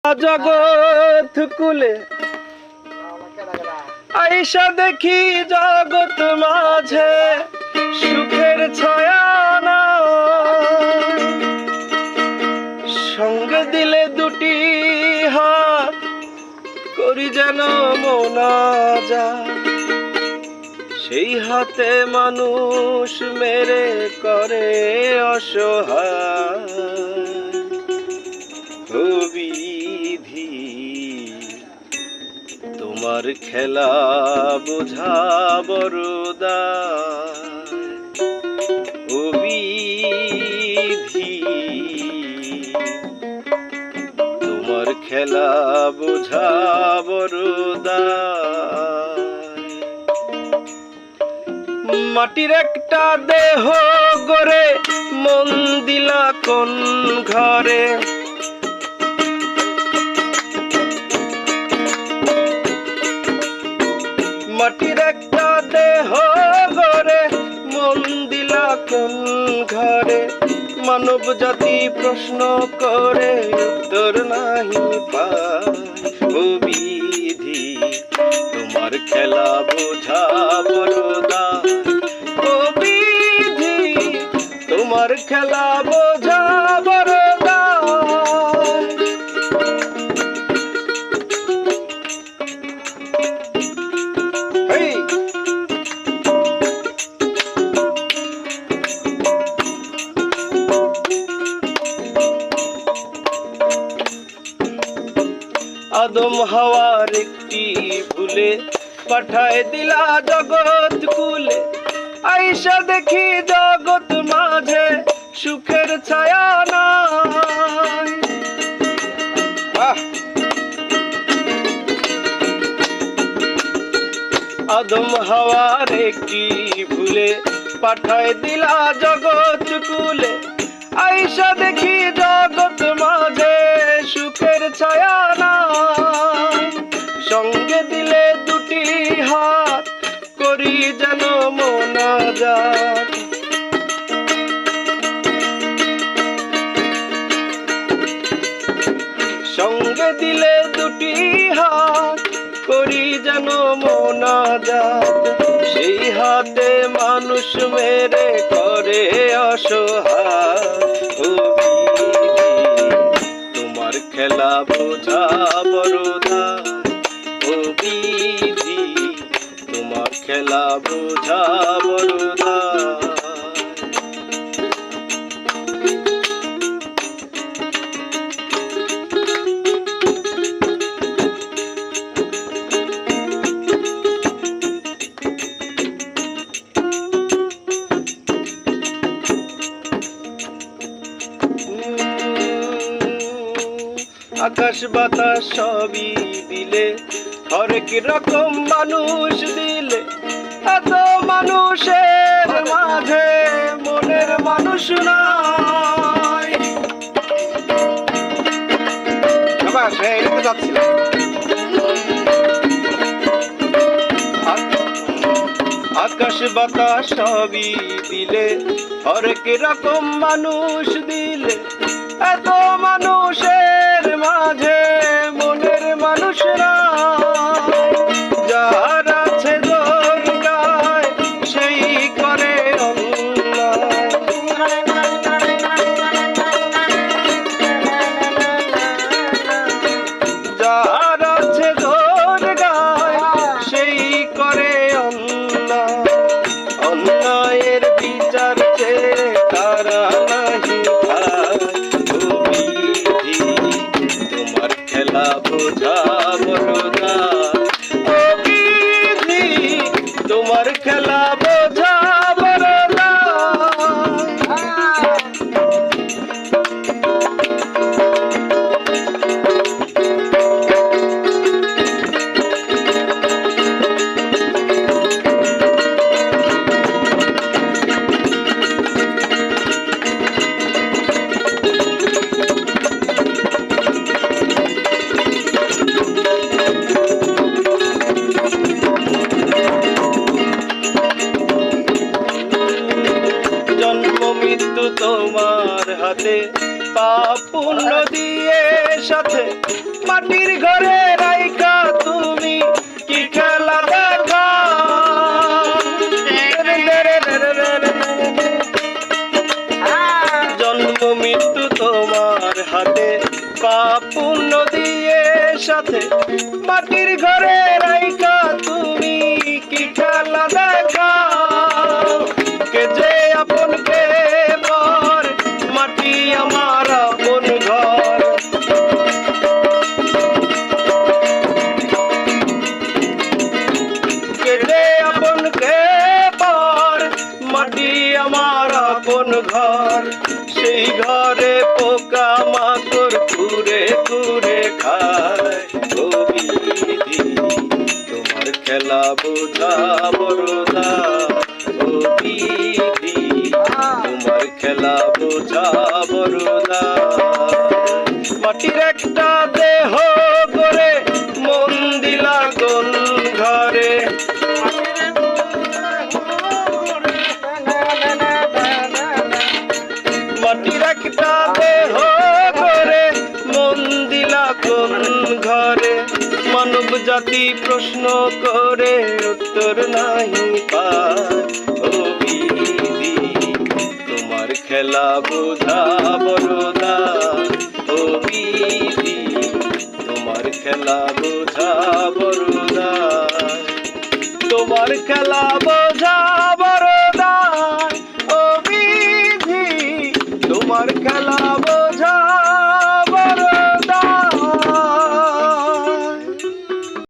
জগৎ কুলে আইসা দেখি জগৎ মাঝে সুখের ছায়া নাই। সঙ্গে দিলে দুটি হাত করি যেন মোনাজাত, সেই হাতে মানুষ মেরে করে অসহায়। ও বিধি তোমার খেলা বোঝা বড় দায়। ও বিধি তোমার খেলা বোঝা বড় দায়। মাটির একটা দেহ গড়ে মন দিলা কোন ঘরে, মাটির একটা দেহ গড়ে মন দিলা কোন ঘরে। মানব জাতি প্রশ্ন করে উত্তর নাহি পায়। ও বিধি তোমার খেলা বোঝা বড় দায়। ও বিধি তোমার খেলা বোঝা বড় দায়। আদম হাওয়ার একটি ভুলে পাঠায় দিলা জগৎ কুলে। আইসা দেখি জগৎ মাঝে সুখের ছায়া নাই। আদম হাওয়ার একটি ভুলে পাঠায় দিলা জগৎ কুলে। আইসা দেখি জগৎ মাঝে সুখের ছায়া নাই। সঙ্গে দিলে দুটি হাত করি যেন মোনাজাত। সঙ্গে দিলে দুটি হাত করি যেন মোনাজাত, সেই হাতে মানুষ মেরে করে অসহায়। ও তোমার খেলা বোঝা বড় দায়। ও বিধি তোমার খেলা বোঝা বড় দায়। আকাশ বাতাস সবই দিলে, হরেক রকম মানুষ দিলে। এত মানুষের মাঝে মনের মানুষ নাই। আকাশ বাতাস সবই দিলে, হরেক রকম মানুষ দিলে। এত মানুষের মাঝে মনের মানুষ নাই। যার আছে দরগায় সেই করে অন্যায়। যার আছে দরগায় সেই করে অন্যায়। অন্যায়ের বিচার চেয়ে তারা নাহি খায়। তোমার খেলা বোঝা বড় দায়। ও বিধি তোমার খেলা বোঝা বড় তোমার হাতে পাপ পুণ্য দিয়ে সাথে মাটির ঘরে রাইখা তুমি কি খেলা দেখা জন্ম মৃত্যু তোমার হাতে পাপ পুণ্য দিয়ে সাথে মাটির ঘরে রাইখা তুমি কি খেলা দেখা কে যে আপন কে পর মাটি আমার আপন ঘর কে যে আপন কে পর মাটি আমার আপন ঘর সেই ঘরে পোকা মাকড় ঘুরে ঘুরে খায় ও বিধি তোমার খেলা বোঝা বড়দা ও বিধি তোমার খেলা বোঝা বড়দা মাটির একটা দেহ করে মন দিলা কোন ঘরে মাটির একটা দেহ করে মন দিলা কোন ঘরে মানব জাতি প্রশ্ন করে উত্তর নাহি পায় ও বিধি তোমার খেলা বোঝা বড়দা ও বিধি তোমার খেলা বোঝা বড়দা তোমার খেলা বোঝা